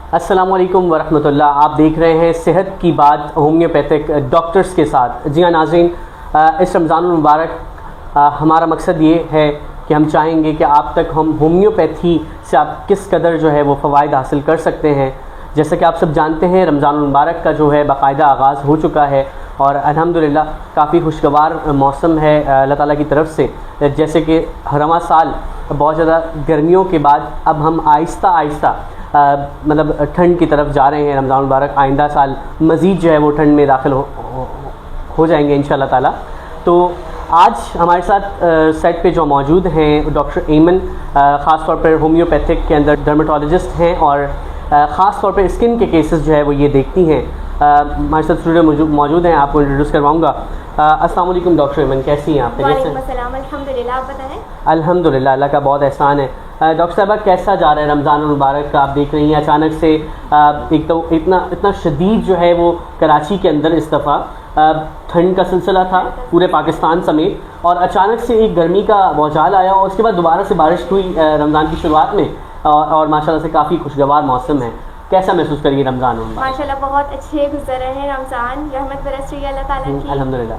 अस्सलाम वालेकुम वरहमतुल्लाह। आप देख रहे हैं सेहत की बात होम्योपैथिक डॉक्टर्स के साथ। जी हाँ नाज़रीन, इस रमज़ानुल मुबारक हमारा मकसद ये है कि हम चाहेंगे कि आप तक हम होम्योपैथी से आप किस कदर जो है वो फ़वाइद हासिल कर सकते हैं। जैसे कि आप सब जानते हैं रमज़ानुल मुबारक का जो है बाकायदा आगाज़ हो चुका है और अल्हम्दुलिल्लाह काफ़ी खुशगवार मौसम है अल्लाह ताला की तरफ से। जैसे कि हरमा साल बहुत ज़्यादा गर्मियों के बाद अब हम आहिस्ता आहिस्ता मतलब ठंड की तरफ जा रहे हैं। रमज़ान मुबारक आइंदा साल मज़ीद जो है वो ठंड में दाखिल हो जाएंगे इंशाअल्लाह ताला। तो आज हमारे साथ सेट पे जो मौजूद हैं डॉक्टर एमन, ख़ास तौर पर होम्योपैथिक के अंदर डर्मेटोलॉजिस्ट हैं और ख़ास तौर पर स्किन के केसेस जो है वो ये देखती हैं। हमारे साथ स्टूडियो मौजूद हैं, आपको इंट्रोड्यूस करवाऊँगा। अस्सलाम वालेकुम डॉक्टर एमन, कैसी हैं आप? अल्हम्दुलिल्लाह, आप बताएं। अल्हम्दुलिल्लाह, अल्लाह का बहुत एहसान है। डॉक्टर साहबा, कैसा जा रहा है रमज़ान मुबारक का? आप देख रही हैं अचानक से एक तो इतना शदीद जो है वो कराची के अंदर इस दफ़ा ठंड का सिलसिला था पूरे पाकिस्तान समेत, और अचानक से एक गर्मी का बौछार आया और उसके बाद दोबारा से बारिश हुई रमज़ान की शुरुआत में और माशाल्लाह से काफ़ी खुशगवार मौसम है। कैसा महसूस करिए रमज़ान में? माशाल्लाह बहुत अच्छे गुजर रहे हैं रमज़ान, रहमत बरस रही है अल्लाह ताला की। अल्हम्दुलिल्लाह,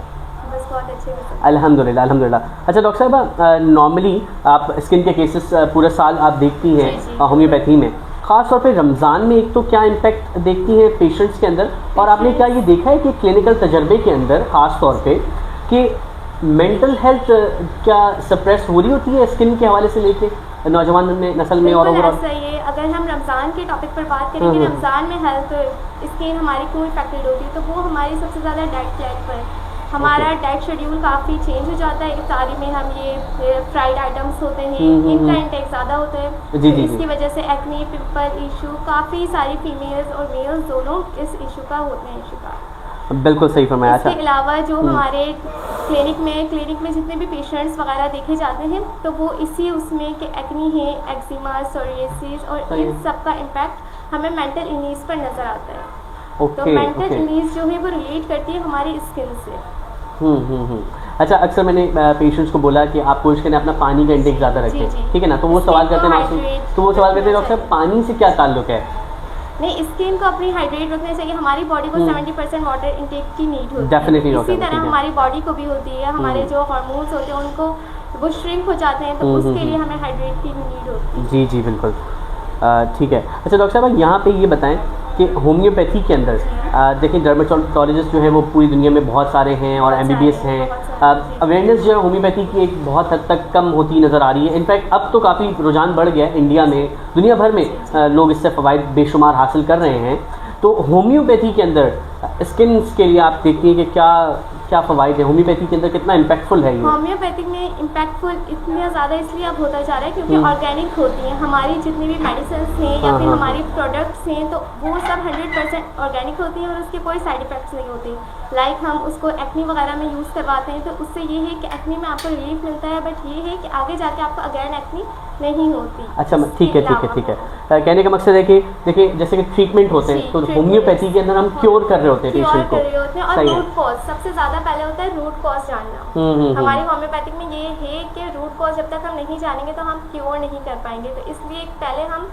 बस बहुत अच्छे गुजर। अल्हम्दुलिल्लाह, अल्हम्दुलिल्लाह। अच्छा डॉक्टर साहब, नॉर्मली आप स्किन के केसेस पूरे साल आप देखती हैं होम्योपैथी में, ख़ास तौर पे रमज़ान में एक तो क्या इम्पेक्ट देखती हैं पेशेंट्स के अंदर, और आपने क्या ये देखा है कि क्लिनिकल तजर्बे के अंदर ख़ास तौर पे कि मेंटल हेल्थ क्या सप्रेस हो रही होती है स्किन के हवाले से लेके नौजवान में, नस्ल में और ओवरऑल? सही है। अगर हम रमज़ान के टॉपिक पर बात करें कि रमज़ान में हेल्थ स्किन हमारी क्यों इफेक्टेड होती है, तो वो हमारी सबसे ज़्यादा डाइट प्लान पर हमारा डाइट शेड्यूल काफ़ी चेंज हो जाता है। इफ्तारी में हम ये फ्राइड आइटम्स होते हैं, इनका इंटेक ज़्यादा होता है। जी, इसकी वजह से एक्ने, पिंपल इशू काफ़ी सारी फीमेल्स और मेल्स दोनों इस इशू का होते हैं शिकार। बिल्कुल सही फरमाया। इसके अलावा जो हमारे क्लिनिक में जितने भी पेशेंट्स वगैरह देखे जाते हैं तो वो इसी उसमें कि एक्ने है, एक्जिमा, सोरियासिस और इन सब का इम्पैक्ट हमें मेंटल इलनेस पर नज़र आता है। तो मेंटल इलनेस जो है वो रिलेट करती है हमारी स्किन से। अच्छा, अक्सर मैंने पेशेंट्स को बोला कि आप कोशिश करें अपना पानी का इंटेक ज़्यादा रखें, ठीक है ना? तो वो सवाल करते हैं डॉक्टर साहब पानी से क्या ताल्लुक है? नहीं, स्किन को अपनी हाइड्रेट रखना चाहिए। हमारी बॉडी को 70% वाटर इंटेक की नीड होती है। डेफिनेटली इसी तरह हमारी बॉडी को भी होती है। हमारे जो हार्मोन्स होते हैं उनको वो श्रिंक हो जाते हैं, तो उसके लिए हमें हाइड्रेट की नीड होती है। जी जी बिल्कुल, ठीक है। अच्छा डॉक्टर साहब, यहाँ पे ये बताएं कि होम्योपैथी के अंदर देखिए डर्मेटोलॉजिस्ट जो है वो पूरी दुनिया में बहुत सारे हैं और MBBS हैं। अवेयरनेस जो है होम्योपैथी की एक बहुत हद तक कम होती नज़र आ रही है। इनफैक्ट अब तो काफ़ी रुझान बढ़ गया है इंडिया में, दुनिया भर में लोग इससे फ़वाइद बेशुमार हासिल कर रहे हैं। तो होम्योपैथी के अंदर स्किन के लिए आप देखती हैं कि क्या फ़वाइद है होम्योपैथी के अंदर, कितना इम्पैक्टफुल है ये? होम्योपैथिक में इम्पैक्टफुल इतना ज़्यादा इसलिए अब होता जा रहा है क्योंकि ऑर्गेनिक होती हैं हमारी जितनी भी मेडिसिन हैं या फिर हमारी प्रोडक्ट्स हैं, तो वो सब 100% ऑर्गेनिक होती हैं और उसके कोई साइड इफ़ेक्ट्स नहीं होते। लाइक हम उसको एक्ने वगैरह में यूज़ करवाते हैं तो उससे ये है कि एक्ने में आपको रिलीफ मिलता है, बट ये है कि आगे जाके आपको अगेन एक्ने नहीं होती। अच्छा, ठीक है। कहने का मकसद है कि देखिए जैसे कि ट्रीटमेंट होते हैं तो होम्योपैथी के अंदर हम क्योर कर रहे होते हैं पेशेंट को, और रूट कॉज सबसे ज़्यादा पहले होता है रूट कॉज जानना। हमारी होम्योपैथिक में ये है कि रूट कॉज जब तक हम नहीं जानेंगे तो हम क्योर नहीं कर पाएंगे। तो इसलिए पहले हम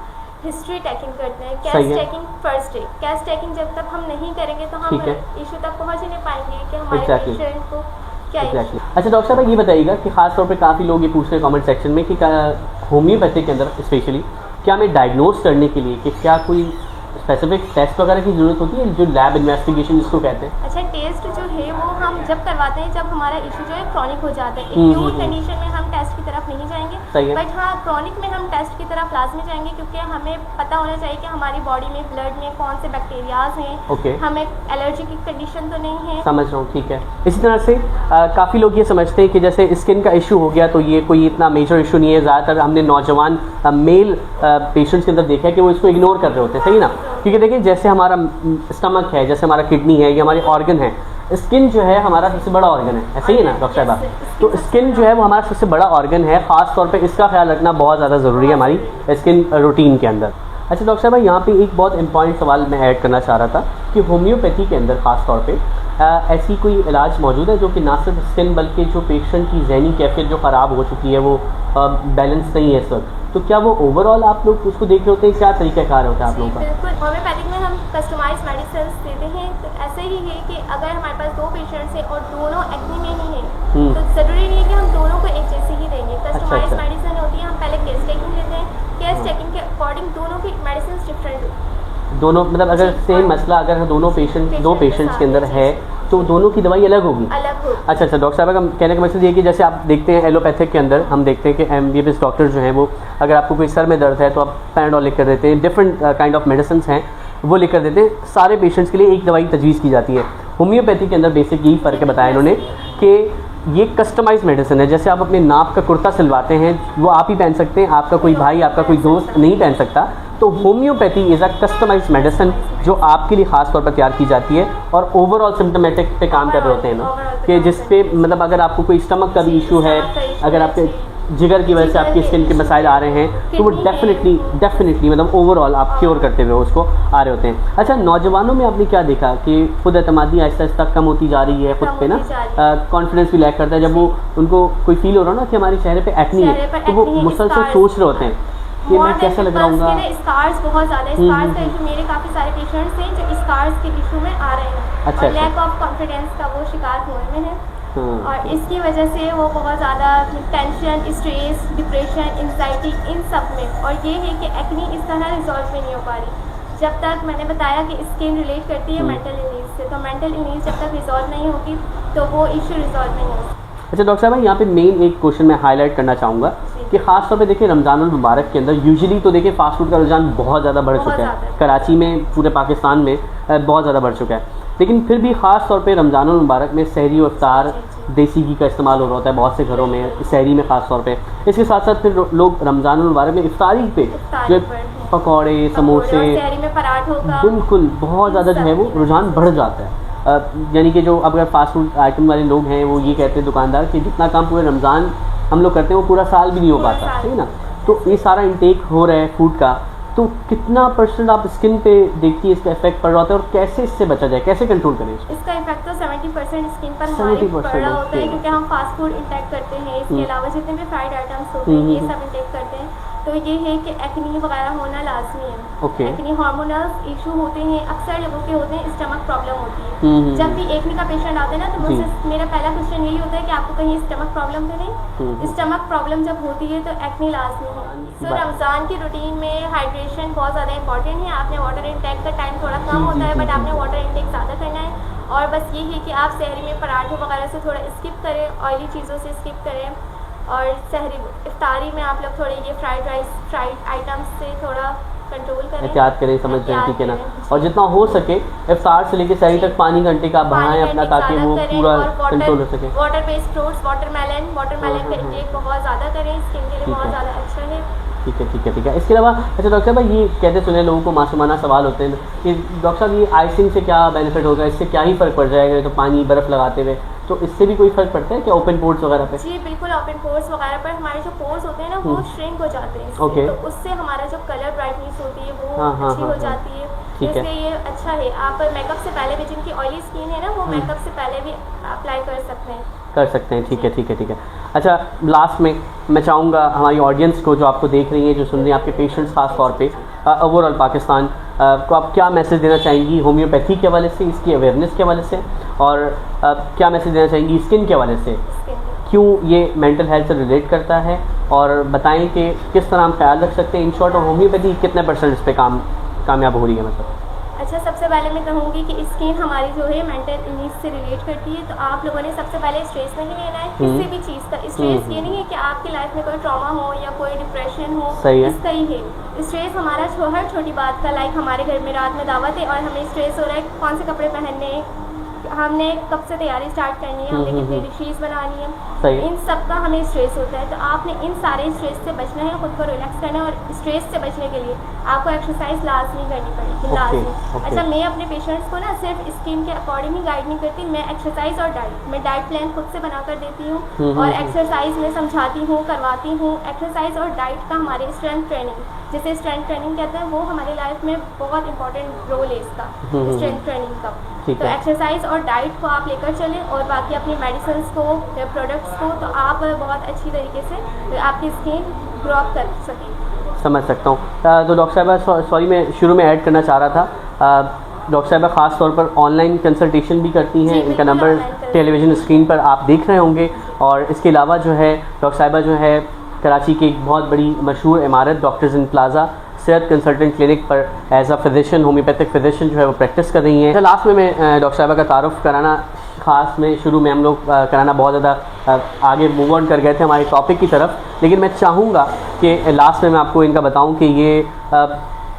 हिस्ट्री टेकिंग करते हैं, केस टेकिंग फर्स्ट है। केस टेकिंग जब तक हम नहीं करेंगे तो हम इशू तक पहुंच ही नहीं पाएंगे कि हमारे पेशेंट को क्या है। अच्छा डॉक्टर साहब, ये बताइएगा कि खास तौर पे काफ़ी लोग ये पूछ रहे हैं कमेंट सेक्शन में कि होम्योपैथी के अंदर स्पेशली क्या हमें डायग्नोज करने के लिए कि क्या कोई स्पेसिफिक टेस्ट वगैरह की ज़रूरत होती है, जो लैब इन्वेस्टिगेशन जिसको कहते हैं? अच्छा, टेस्ट जो है वो हम जब करवाते हैं जब हमारा इशू जो है क्रॉनिक हो जाता है। एक्यूट कंडीशन में हम टेस्ट की तरफ नहीं जाएंगे, बट हाँ क्रॉनिक में हम टेस्ट की तरफ लाजमी जाएंगे क्योंकि हमें पता होना चाहिए कि हमारी बॉडी में ब्लड में कौन से बैक्टीरियाज हैं, हमें एलर्जी की कंडीशन तो नहीं है। समझ रहा हूँ, ठीक है। इसी तरह से काफ़ी लोग ये समझते हैं कि जैसे स्किन का इशू हो गया तो ये कोई इतना मेजर इशू नहीं है। ज़्यादातर हमने नौजवान मेल पेशेंट्स के अंदर देखा है कि वो इसको इग्नोर कर रहे होते हैं, सही ना? क्योंकि देखिए जैसे हमारा स्टमक है, जैसे हमारा किडनी है, ये हमारे ऑर्गन है। स्किन जो है हमारा सबसे बड़ा ऑर्गन है, ऐसे ही है ना डॉक्टर साहब? तो स्किन जो है वो हमारा सबसे बड़ा ऑर्गन है, ख़ास तौर पे इसका ख्याल रखना बहुत ज़्यादा ज़रूरी है हमारी स्किन रूटीन के अंदर। अच्छा डॉक्टर साहब, यहाँ पे एक बहुत इंपॉर्टेंट सवाल मैं ऐड करना चाह रहा था कि होम्योपैथी के अंदर ख़ास तौर पे ऐसी कोई इलाज मौजूद है जो कि ना सिर्फ स्किन बल्कि जो पेशेंट की ज़हनी कैफियत जो ख़राब हो चुकी है, वो बैलेंस नहीं है इस वक्त, तो क्या वो ओवरऑल आप लोग उसको देख रहे होते हैं, क्या तरीक़ाकार होता है आप जी लोगों का? बिल्कुल, होम्योपैथिक में हम कस्टमाइज मेडिसिन देते हैं। तो ऐसे ही है कि अगर हमारे पास 2 पेशेंट्स हैं और दोनों एक्ने में ही हैं तो ज़रूरी नहीं है कि हम दोनों को एक जैसे ही देंगे। कस्टमाइज अच्छा। मेडिसिन होती है, हम पहले केस टेकिंग लेते हैं, केस टेकिंग के अकॉर्डिंग दोनों की मेडिसिन डिफरेंट होती है। दोनों मतलब अगर जी, सेम और मसला अगर दो Patient पेशेंट्स के के अंदर साथ, है तो दोनों की दवाई अलग होगी? अलग हो। अच्छा डॉक्टर साहब का कहने का मकसद ये है कि जैसे आप देखते हैं एलोपैथिक के अंदर हम देखते हैं कि MBBS डॉक्टर जो हैं वो अगर आपको कोई सर में दर्द है तो आप पैराडोल लिख कर देते हैं, डिफरेंट काइंड ऑफ मेडिसिन हैं वो लिख कर देते हैं, सारे पेशेंट्स के लिए एक दवाई तजवीज़ की जाती है। होम्योपैथी के अंदर बेसिक यही फ़र्क है बताया इन्होंने कि ये कस्टमाइज मेडिसिन है। जैसे आप अपने नाप का कुर्ता सिलवाते हैं वो आप ही पहन सकते हैं, आपका कोई भाई आपका कोई दोस्त नहीं पहन सकता। तो homeopathy is a customize medicine जो आपके लिए ख़ास तौर पर तैयार की जाती है और ओवरऑल सिम्टोमेटिक पे काम कर रहे होते हैं ना कि जिस पे मतलब अगर आपको कोई स्टमक का भी इशू है, अगर आपके जिगर की वजह से आपके स्किन के मसाइल आ रहे हैं तो वो डेफिनेटली मतलब ओवरऑल आप क्योर करते हुए उसको आ रहे होते हैं। अच्छा नौजवानों में आपने क्या देखा कि खुद एतमादी आहिस्ता आहिस्ता कम होती जा रही है, खुद पे ना कॉन्फिडेंस भी लैक करता है, जब वो उनको कोई फील हो रहा हो ना कि हमारे चेहरे पे एक्नी है तो वो मुसलसल सोच रहे होते हैं कि मैं कैसा लग रहा हूँ। स्कार्स बहुत ज़्यादा स्कार्स का इशू, मेरे काफ़ी सारे पेशेंट्स हैं जो स्कार्स के इशू में आ रहे हैं अच्छा, और लैक ऑफ कॉन्फिडेंस का वो शिकार हुए हैं और इसकी वजह से वो बहुत ज़्यादा टेंशन, स्ट्रेस, डिप्रेशन, एंजाइटी इन सब में। और ये है कि एक्नी इस तरह रिजॉल्व भी नहीं हो पा रही। जब तक मैंने बताया कि स्किन रिलेट करती है मेंटल इलनेस से, तो मेंटल इलनेस जब तक रिजॉल्व नहीं होगी तो वो इशू रिजॉल्व नहीं होगा। अच्छा डॉक्टर साहब यहाँ पे मेन एक क्वेश्चन मैं हाईलाइट करना चाहूँगा कि ख़ास तौर पे देखिए रमज़ानुल मुबारक के अंदर यूजुअली तो देखिए फ़ास्ट फूड का रुझान बहुत ज़्यादा बढ़ चुका है, कराची में पूरे पाकिस्तान में बहुत ज़्यादा बढ़ चुका है, लेकिन फिर भी ख़ास तौर पे रमज़ानुल मुबारक में सहरी और इफ्तार देसी घी का इस्तेमाल हो रहा होता है बहुत से घरों में, सहरी में ख़ास तौर पे। इसके साथ साथ फिर लोग रमज़ानुल मुबारक में इफ्तारी पे जो पकौड़े समोसे बिल्कुल बहुत ज़्यादा जो है वो रुझान बढ़ जाता है। यानी कि जो अगर फास्ट फूड आइटम वाले लोग हैं वो ये कहते हैं दुकानदार कि जितना काम पूरे रमज़ान हम लोग करते हैं वो पूरा साल भी नहीं हो पाता, ठीक है ना। तो ये सारा इंटेक हो रहा है फूड का, तो कितना % आप स्किन पे देखती है इसका इफेक्ट पड़ रहा होता है और कैसे इससे बचा जाए, कैसे कंट्रोल करें इसका इफेक्ट? तो 70% स्किन पर हमारी पड़ रहा होता है क्योंकि हम फास्ट फूड इंटेक करते हैं, इसके अलावा जितने भी फ्राइड आइटम्स होते हैं ये सब इंटेक करते हैं। तो ये है कि एक्नी वगैरह होना लाजमी है। एक्नी हार्मोनल इशू होते हैं, अक्सर लोगों के होते हैं, स्टमक प्रॉब्लम होती है। जब भी एक्नी का पेशेंट आता है ना तो मुझसे मेरा पहला क्वेश्चन यही होता है कि आपको कहीं स्टमक प्रॉब्लम तो नहीं? स्टमक प्रॉब्लम जब होती है तो एक्नी लाजमी है। तो रमज़ान की रूटीन में हाइड्रेशन बहुत ज़्यादा इंपॉर्टेंट है। आपने वाटर इंटेक का टाइम थोड़ा कम होता है बट आपने वाटर इंटेक ज़्यादा करना है। और बस ये है कि आप सहरी में पराठों वगैरह से थोड़ा स्किप करें, ऑयली चीज़ों से स्किप करें और सहरी इफ्तारी में आप लोग थोड़े ये फ्राइड राइस, फ्राइड आइटम्स से थोड़ा कंट्रोल करें, एहतियात करें, समझ जाए, ठीक है ना। और जितना हो सके इफ्तार से लेकर सहरी तक पानी घंटे का बढ़ाएं अपना ताकि वो पूरा कंट्रोल हो सके। वाटर बेस्ड फ्रूट्स, वाटरमेलन का इंटेक बहुत ज़्यादा करें, स्किन के लिए बहुत ज़्यादा अच्छा है। ठीक है। इसके अलावा अच्छा डॉक्टर साहब ये कहते सुने लोगों को मासूमाना सवाल होते हैं कि डॉक्टर साहब ये आइसिंग से क्या बेनिफिट होगा, इससे क्या ही फ़र्क पड़ जाएगा, तो पानी बर्फ़ लगाते हुए तो इससे भी कोई फ़र्क पड़ता है क्या ओपन पोर्स वगैरह पे? जी बिल्कुल, ओपन पोर्स वगैरह पर हमारे जो पोर्स होते हैं ना वो श्रिंक हो जाते हैं। ओके। तो उससे हमारा जो कलर ब्राइटनेस होती है वो अच्छी हो जाती है। इसलिए ये अच्छा है। आप मेकअप से पहले भी, जिनकी ऑयली स्किन है ना वो मेकअप से पहले भी अप्लाई कर सकते हैं। ठीक है। अच्छा लास्ट में मैं चाहूँगा हमारी ऑडियंस को जो आपको देख रही है, जो सुन रही है, आपके पेशेंट्स खास तौर पे ओवरऑल पाकिस्तान को आप क्या मैसेज देना चाहेंगी होम्योपैथी के हवाले से, इसकी अवेयरनेस के हवाले से, और क्या मैसेज देना चाहेंगी स्किन के हवाले से, क्यों ये मेंटल हेल्थ से रिलेट करता है, और बताएं कि किस तरह हम ख्याल रख सकते हैं इन शॉर्ट, और होम्योपैथी कितने % इस पर कामयाब हो रही है मतलब? अच्छा, सबसे पहले मैं कहूँगी कि स्किन हमारी जो है मेंटल इलनेस से रिलेट करती है। तो आप लोगों ने सबसे पहले स्ट्रेस नहीं लेना है किसी भी चीज़ का। स्ट्रेस ये नहीं है कि आपकी लाइफ में कोई ट्रॉमा हो या कोई डिप्रेशन हो, इसका ही है। स्ट्रेस हमारा हर छोटी बात का, लाइक हमारे घर में रात में दावत है और हमें स्ट्रेस हो रहा है कौन से कपड़े पहनने हैं, हमने कब से तैयारी स्टार्ट करनी है, हमने कितनी डिशेज़ बनानी है, इन सब का हमें स्ट्रेस होता है। तो आपने इन सारे स्ट्रेस से बचना है, खुद को रिलैक्स करना है, और स्ट्रेस से बचने के लिए आपको एक्सरसाइज लाजमी करनी पड़ेगी, लाजमी। अच्छा, मैं अपने पेशेंट्स को ना सिर्फ स्किन के अकॉर्डिंग ही गाइड नहीं करती, मैं एक्सरसाइज और मैं डाइट प्लान खुद से बना कर देती हूँ और एक्सरसाइज में समझाती हूँ, करवाती हूँ। एक्सरसाइज और डाइट का हमारे स्ट्रेंथ ट्रेनिंग, जिसे स्ट्रेंथ ट्रेनिंग कहते हैं, वो हमारी लाइफ में बहुत इंपॉर्टेंट रोल है इसका, स्ट्रेंथ ट्रेनिंग का। तो एक्सरसाइज और डाइट को आप लेकर चलें और बाकी अपनी मेडिसिन को या प्रोडक्ट्स को, तो आप बहुत अच्छी तरीके से आपकी स्किन ग्रो अप कर सकें। समझ सकता हूँ। तो डॉक्टर साहिबा सॉरी मैं शुरू में ऐड करना चाह रहा था, डॉक्टर साहिबा ख़ास तौर पर ऑनलाइन कंसल्टेशन भी करती हैं। इनका नंबर टेलीविज़न स्क्रीन पर आप देख रहे होंगे। और इसके अलावा जो है डॉक्टर साहिबा जो है कराची की एक बहुत बड़ी मशहूर इमारत doctors in plaza Sehat consultant clinic पर as a physician, homeopathic physician जो है वो प्रैक्टिस कर रही हैं। लास्ट में मैं डॉक्टर साहिबा का तारुफ कराना, ख़ास में शुरू में हम लोग कराना बहुत ज़्यादा आगे मूव ऑन कर गए थे हमारे टॉपिक की तरफ, लेकिन मैं चाहूँगा कि लास्ट में मैं आपको इनका बताऊँ कि ये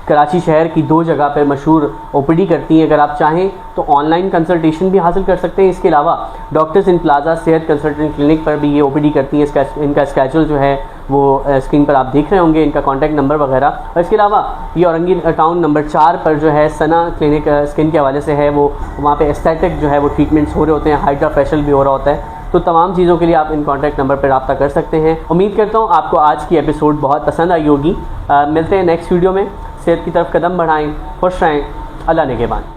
कराची शहर की 2 जगह पर मशहूर ओपीडी करती हैं। अगर आप चाहें तो ऑनलाइन कंसल्टेशन भी हासिल कर सकते हैं। इसके अलावा doctors in plaza Sehat consultant clinic पर भी ये ओपीडी करती हैं। इनका स्केड्यूल जो है वो स्क्रीन पर आप देख रहे होंगे, इनका कॉन्टैक्ट नंबर वगैरह। और इसके अलावा ये औरंगी टाउन नंबर 4 पर जो है सना क्लिनिक स्किन के हवाले से है, वो वहाँ पे एस्थेटिक जो है वो ट्रीटमेंट्स हो रहे होते हैं, हाइड्रा फेशियल भी हो रहा होता है। तो तमाम चीज़ों के लिए आप इन कॉन्टैक्ट नंबर पर रब्ता कर सकते हैं। उम्मीद करता हूँ आपको आज की एपिसोड बहुत पसंद आई होगी। मिलते हैं नेक्स्ट वीडियो में। सेहत की तरफ कदम बढ़ाएं, खुश रहें, अल्लाह निगहबान।